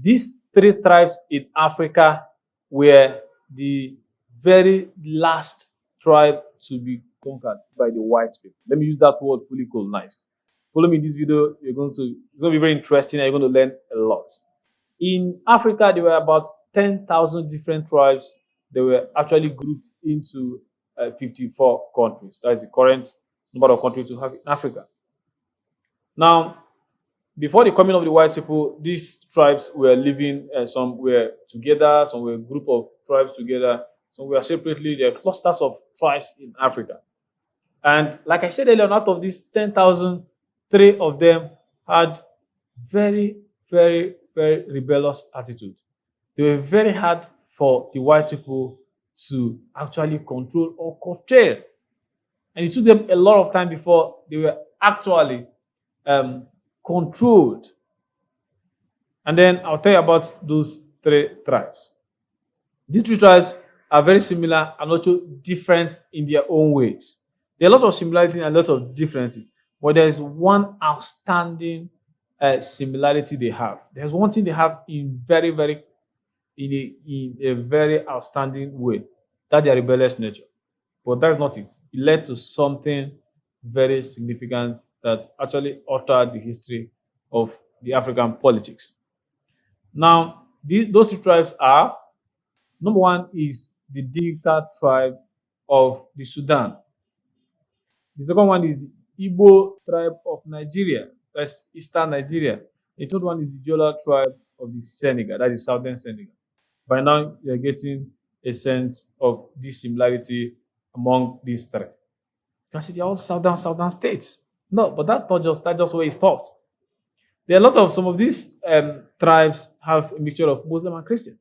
These three tribes in Africa were the very last tribe to be conquered by the white people. Let me use that word, fully colonized. Follow me in this video. It's going to be very interesting, and you're going to learn a lot. In Africa, there were about 10,000 different tribes. They were actually grouped into 54 countries. That is the current number of countries we have in Africa. Now, before the coming of the white people, these tribes were living, some were together, some were a group of tribes together, some were separately. There are clusters of tribes in Africa. And like I said earlier, out of these 10,000, 3 of them had very, very, very rebellious attitude. They were very hard for the white people to actually control or curtail. And it took them a lot of time before they were actually controlled. And then I'll tell you about those 3 tribes. These 3 tribes are very similar and also different in their own ways. There are a lot of similarities and a lot of differences, but there is one outstanding similarity they have. There's one thing they have in a very outstanding way, that their rebellious nature. But that's not it. It led to something very significant that actually altered the history of the African politics. Now, those 2 tribes are, number one is the Dinka tribe of the Sudan. The second one is Igbo tribe of Nigeria, that's Eastern Nigeria. The third one is the Jola tribe of the Senegal, that is Southern Senegal. By now, you're getting a sense of this similarity among these 3. You can see they're all southern states. No, but that's just where it stops. There are a lot of, some of these tribes have a mixture of Muslim and Christian.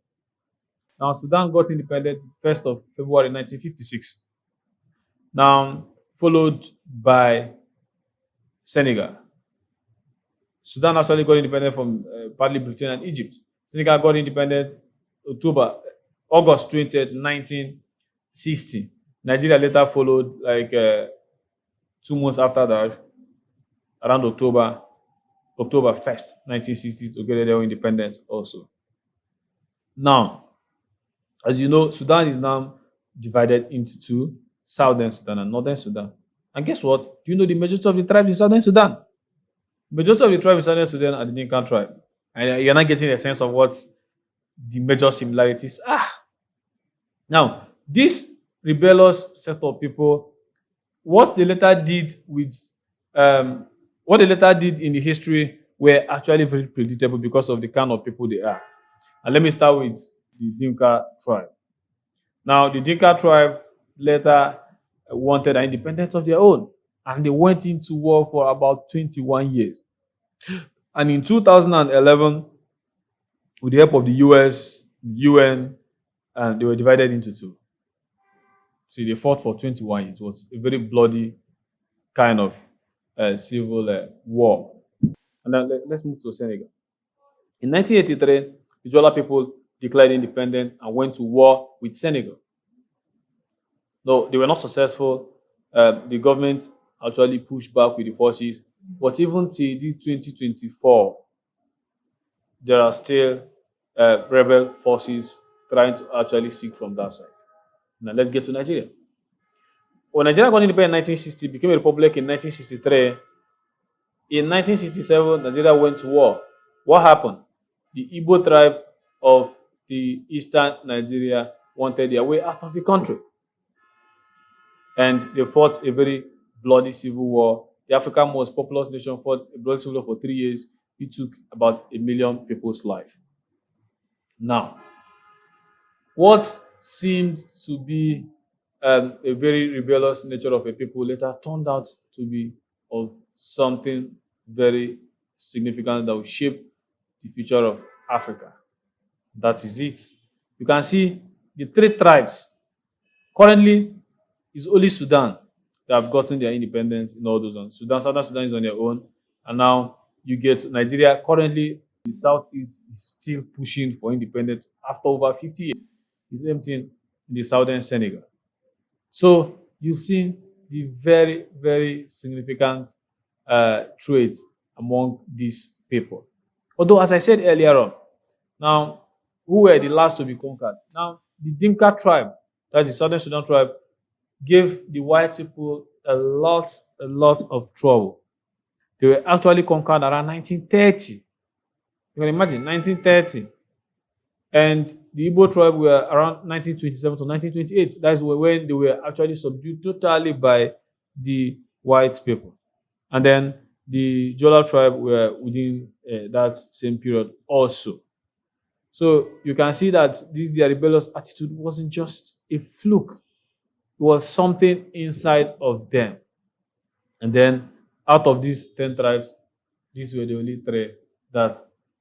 Now, Sudan got independent 1st of February 1956. Now, followed by Senegal. Sudan actually got independent from partly Britain and Egypt. Senegal got independent August 20th, 1960. Nigeria later followed, like 2 months after that, around October 1st, 1960, to get their independence also. Now, as you know, Sudan is now divided into 2, Southern Sudan and Northern Sudan. And guess what? Do you know the majority of the tribes in Southern Sudan? The majority of the tribes in Southern Sudan are the Dinka tribe. And you're not getting a sense of what the major similarities are. Now, this rebellious set of people, what they later did in the history were actually very predictable because of the kind of people they are. And let me start with the Dinka tribe. Now, the Dinka tribe later wanted an independence of their own, and they went into war for about 21 years. And in 2011, with the help of the US, UN, and they were divided into 2. So they fought for 21 years. It was a very bloody kind of civil war. And now let's move to Senegal. In 1983, the Jola people declared independence and went to war with Senegal. No, they were not successful. The government actually pushed back with the forces. But even till 2024, there are still rebel forces trying to actually seek from that side. Now let's get to Nigeria. When Nigeria got independent in 1960, became a republic in 1963. In 1967, Nigeria went to war. What happened? The Igbo tribe of the eastern Nigeria wanted their way out of the country. And they fought a very bloody civil war. The African most populous nation fought a bloody civil war for 3 years. It took about 1 million people's life. Now, what seemed to be a very rebellious nature of a people later turned out to be of something very significant that will shape the future of Africa. That is it. You can see the 3 tribes. Currently, it's only Sudan that have gotten their independence in all those ones. Southern Sudan is on their own. And now you get Nigeria. Currently, the Southeast is still pushing for independence after over 50 years. It's the same thing in the Southern Senegal. So you've seen the very, very significant traits among these people. Although, as I said earlier on, Now, who were the last to be conquered? Now, the Dinka tribe, that's the Southern Sudan tribe, gave the white people a lot of trouble. They were actually conquered around 1930. You can imagine, 1930. And the Igbo tribe were around 1927 to 1928. That's when they were actually subdued totally by the white people. And then the Jola tribe were within that same period also. So you can see that this their rebellious attitude wasn't just a fluke, it was something inside of them. And then out of these 10 tribes, these were the only three that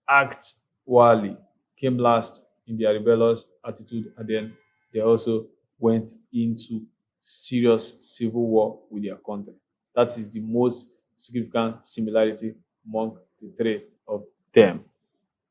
actually came last in their rebellious attitude, and then they also went into serious civil war with their country. That is the most significant similarity among the three of them.